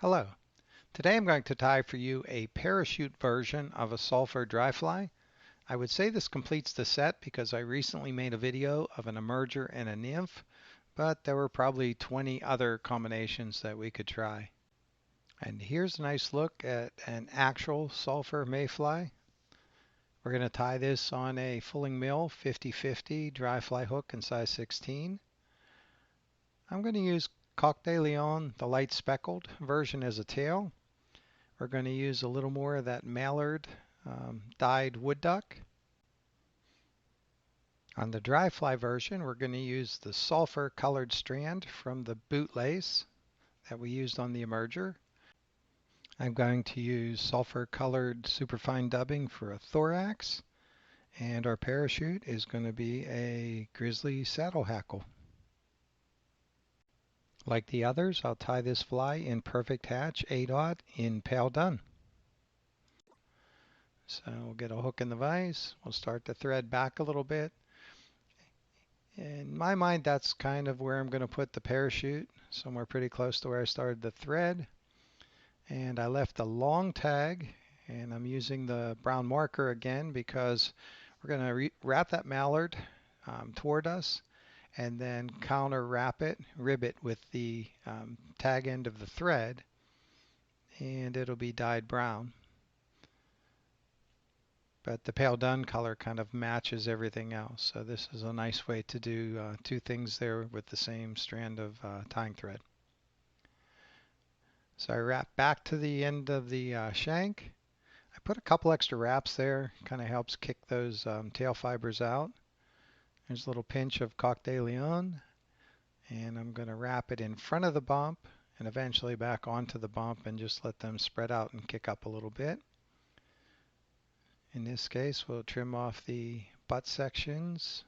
Hello. Today I'm going to tie for you a parachute version of a Sulphur Dry Fly. I would say this completes the set because I recently made a video of an emerger and a nymph, but there were probably 20 other combinations that we could try. And here's a nice look at an actual Sulphur Mayfly. We're going to tie this on a fulling mill 50/50 dry fly hook in size 16. I'm going to use Coq de Leon, the light speckled version, as a tail. We're going to use a little more of that Mallard dyed wood duck. On the dry fly version, we're going to use the sulphur colored strand from the boot lace that we used on the emerger. I'm going to use sulphur colored superfine dubbing for a thorax, and our parachute is going to be a Grizzly saddle hackle. Like the others, I'll tie this fly in perfect hatch 8/0 in pale dun. So we'll get a hook in the vise. We'll start the thread back a little bit. In my mind, that's kind of where I'm going to put the parachute, somewhere pretty close to where I started the thread. And I left a long tag, and I'm using the brown marker again because we're going to wrap that mallard toward us and then counter wrap it, rib it with the tag end of the thread, and it'll be dyed brown. But the pale dun color kind of matches everything else. So this is a nice way to do two things there with the same strand of tying thread. So I wrap back to the end of the shank. I put a couple extra wraps there, kind of helps kick those tail fibers out. There's a little pinch of Coq de Leon, and I'm going to wrap it in front of the bump and eventually back onto the bump and just let them spread out and kick up a little bit. In this case, we'll trim off the butt sections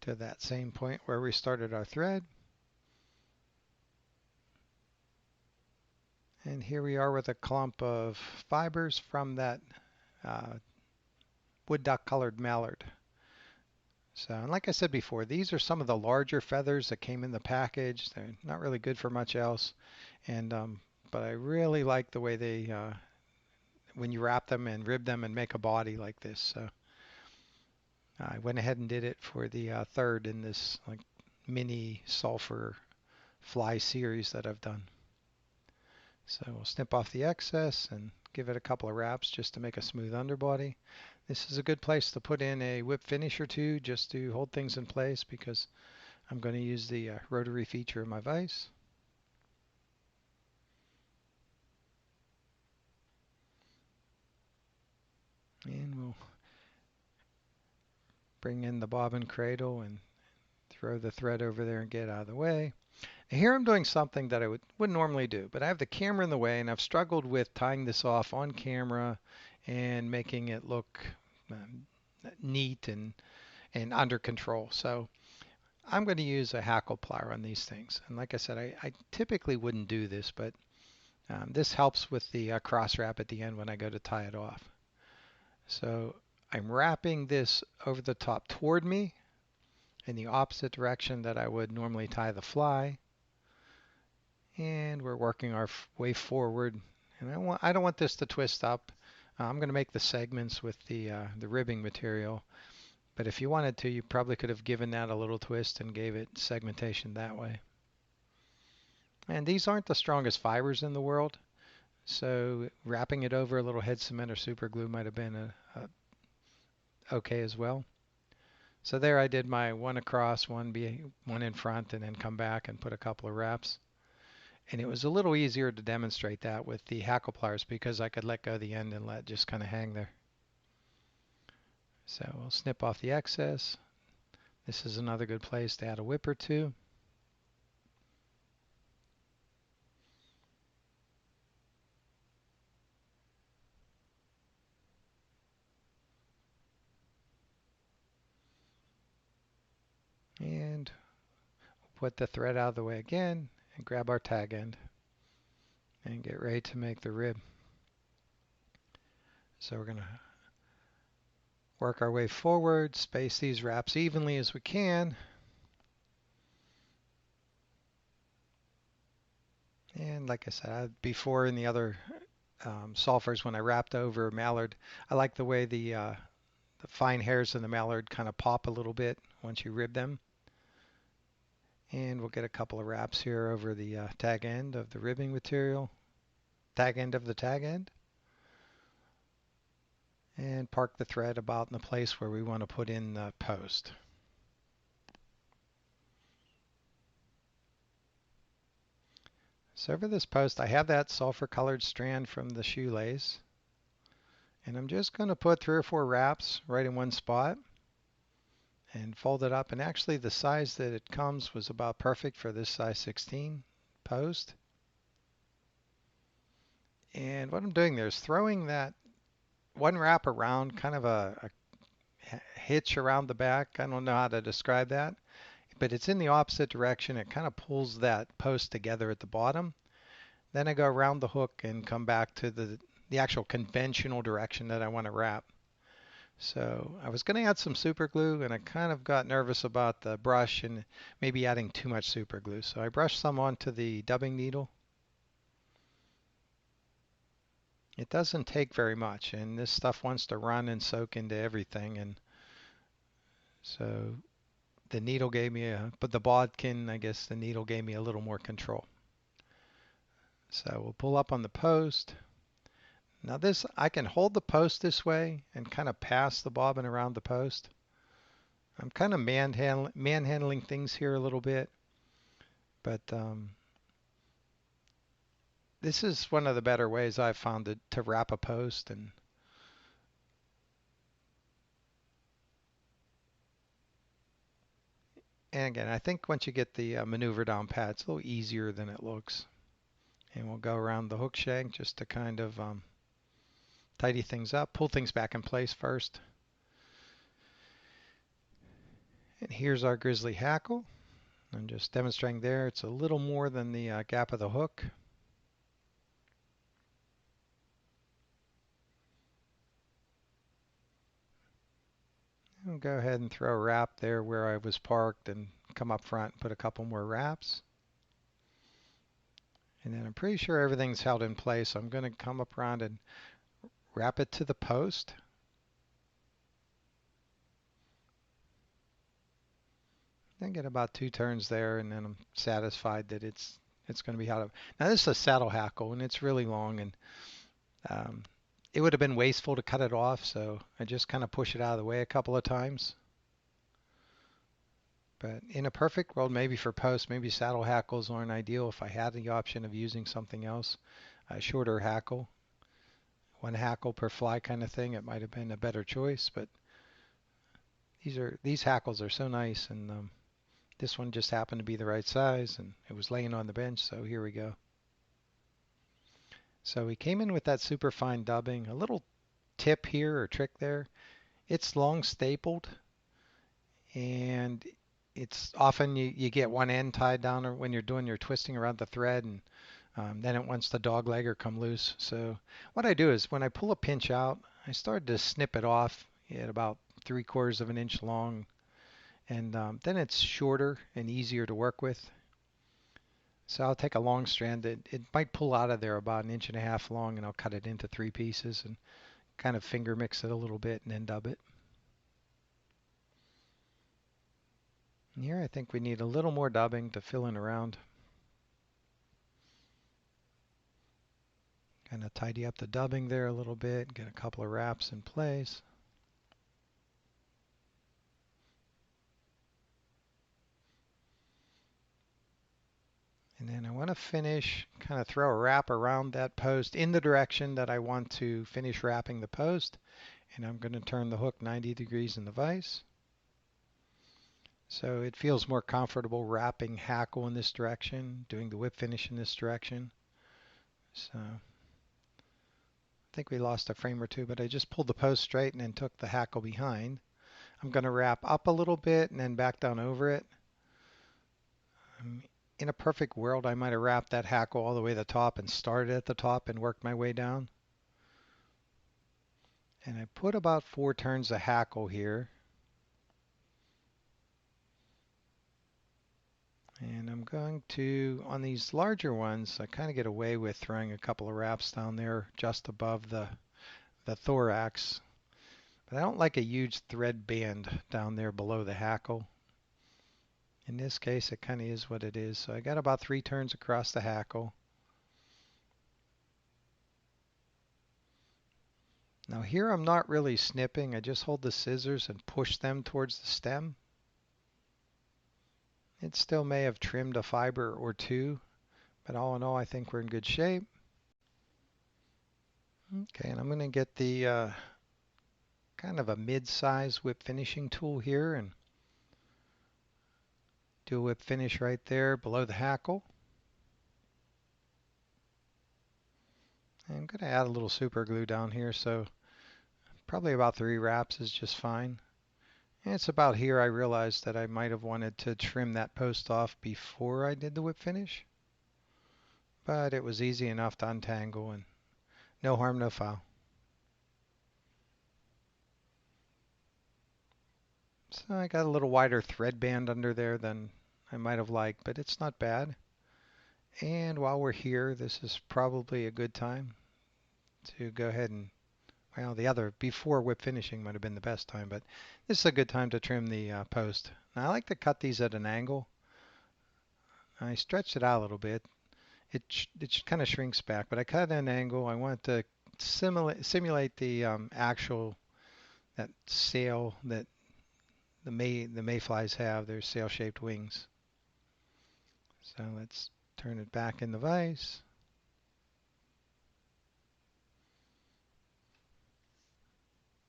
to that same point where we started our thread. And here we are with a clump of fibers from that wood duck colored mallard. So, and like I said before, these are some of the larger feathers that came in the package. They're not really good for much else, and but I really like the way they when you wrap them and rib them and make a body like this. So I went ahead and did it for the third in this like mini sulphur fly series that I've done. So we'll snip off the excess and give it a couple of wraps just to make a smooth underbody. This is a good place to put in a whip finish or two just to hold things in place because I'm going to use the rotary feature of my vise. And we'll bring in the bobbin cradle and throw the thread over there and get out of the way. Now here I'm doing something that I wouldn't normally do, but I have the camera in the way and I've struggled with tying this off on camera and making it look neat and under control. So I'm going to use a Hackle plier on these things. And like I said, I typically wouldn't do this, but this helps with the cross wrap at the end when I go to tie it off. So I'm wrapping this over the top toward me in the opposite direction that I would normally tie the fly. And we're working our way forward. And I don't want this to twist up. I'm going to make the segments with the ribbing material. But if you wanted to, you probably could have given that a little twist and gave it segmentation that way. And these aren't the strongest fibers in the world, so wrapping it over a little head cement or super glue might have been okay as well. So there I did my one across, one in front, and then come back and put a couple of wraps. And it was a little easier to demonstrate that with the Hackle pliers because I could let go of the end and let it just kind of hang there. So we'll snip off the excess. This is another good place to add a whip or two. And put the thread out of the way again and grab our tag end and get ready to make the rib. So we're going to work our way forward, space these wraps evenly as we can. And like I said, before in the other sulfurs, when I wrapped over mallard, I like the way the fine hairs in the mallard kind of pop a little bit once you rib them. And we'll get a couple of wraps here over the tag end of the ribbing material, tag end of the tag end, and park the thread about in the place where we want to put in the post. So for this post, I have that sulfur colored strand from the shoelace, and I'm just going to put 3 or 4 wraps right in one spot and fold it up. And actually the size that it comes was about perfect for this size 16 post. And what I'm doing there is throwing that one wrap around, kind of a hitch around the back. I don't know how to describe that, but it's in the opposite direction. It kind of pulls that post together at the bottom. Then I go around the hook and come back to the actual conventional direction that I want to wrap. So I was going to add some super glue, and I kind of got nervous about the brush and maybe adding too much super glue. So I brushed some onto the dubbing needle. It doesn't take very much, and this stuff wants to run and soak into everything. And so the needle gave me but the bodkin, I guess the needle gave me a little more control. So we'll pull up on the post. Now this, I can hold the post this way and kind of pass the bobbin around the post. I'm kind of manhandling things here a little bit, but this is one of the better ways I've found to wrap a post. And again, I think once you get the maneuver down pat, it's a little easier than it looks. And we'll go around the hook shank just to kind of tidy things up, pull things back in place first. And here's our Grizzly hackle. I'm just demonstrating there. It's a little more than the gap of the hook. I'll go ahead and throw a wrap there where I was parked and come up front and put a couple more wraps. And then I'm pretty sure everything's held in place. So I'm going to come up around and wrap it to the post. Then get about 2 turns there, and then I'm satisfied that it's going to be out of. Now this is a saddle hackle, and it's really long, and it would have been wasteful to cut it off, so I just kind of push it out of the way a couple of times. But in a perfect world, maybe for posts, maybe saddle hackles aren't ideal. If I had the option of using something else, a shorter hackle, 1 hackle per fly kind of thing, it might have been a better choice. But these hackles are so nice, and this one just happened to be the right size, and it was laying on the bench, so here we go. So we came in with that superfine dubbing. A little tip here or trick there. It's long stapled, and it's often you get one end tied down or when you're doing your twisting around the thread, and then it wants the dog leg or come loose. So what I do is when I pull a pinch out, I start to snip it off at about 3/4 of an inch long, and then it's shorter and easier to work with. So I'll take a long strand. It might pull out of there about 1.5 inches long, and I'll cut it into 3 pieces and kind of finger mix it a little bit and then dub it. And here I think we need a little more dubbing to fill in around. Kind of tidy up the dubbing there a little bit, get a couple of wraps in place. And then I want to finish, kind of throw a wrap around that post in the direction that I want to finish wrapping the post. And I'm going to turn the hook 90 degrees in the vise. So it feels more comfortable wrapping hackle in this direction, doing the whip finish in this direction. So I think we lost a frame or two, but I just pulled the post straight and then took the hackle behind. I'm going to wrap up a little bit and then back down over it. In a perfect world, I might have wrapped that hackle all the way to the top and started at the top and worked my way down. And I put about 4 turns of hackle here. And I'm going to, on these larger ones, I kind of get away with throwing a couple of wraps down there just above the thorax. But I don't like a huge thread band down there below the hackle. In this case, it kind of is what it is. So I got about 3 turns across the hackle. Now here I'm not really snipping. I just hold the scissors and push them towards the stem. It still may have trimmed a fiber or two, but all in all, I think we're in good shape. Okay, and I'm going to get the kind of a mid-size whip finishing tool here and do a whip finish right there below the hackle. And I'm going to add a little super glue down here, so probably about 3 wraps is just fine. And it's about here I realized that I might have wanted to trim that post off before I did the whip finish. But it was easy enough to untangle and no harm, no foul. So I got a little wider thread band under there than I might have liked, but it's not bad. And while we're here, this is probably a good time to go ahead and, well, the other before whip finishing might have been the best time, but this is a good time to trim the post. Now I like to cut these at an angle. I stretched it out a little bit. It kind of shrinks back, but I cut at an angle. I want to simulate the actual that sail that the mayflies have, their sail-shaped wings. So let's turn it back in the vise.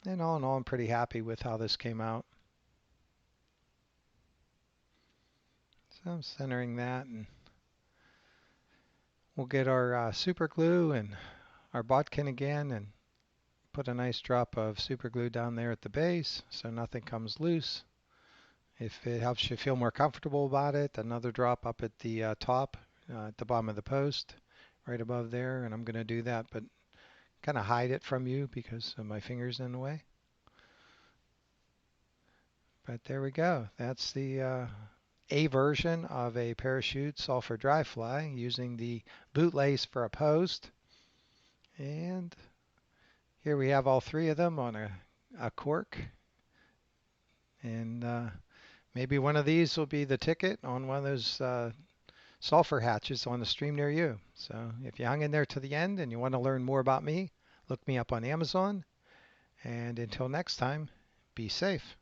And all in all, I'm pretty happy with how this came out. So I'm centering that, and we'll get our super glue and our bodkin again and put a nice drop of super glue down there at the base so nothing comes loose. If it helps you feel more comfortable about it, another drop up at the top, at the bottom of the post, right above there. And I'm going to do that, but kind of hide it from you because of my fingers in the way. But there we go. That's the A version of a parachute Sulphur Dry Fly using the bootlace for a post. And here we have all 3 of them on a cork. And maybe one of these will be the ticket on one of those sulfur hatches on the stream near you. So if you hung in there to the end and you want to learn more about me, look me up on Amazon. And until next time, be safe.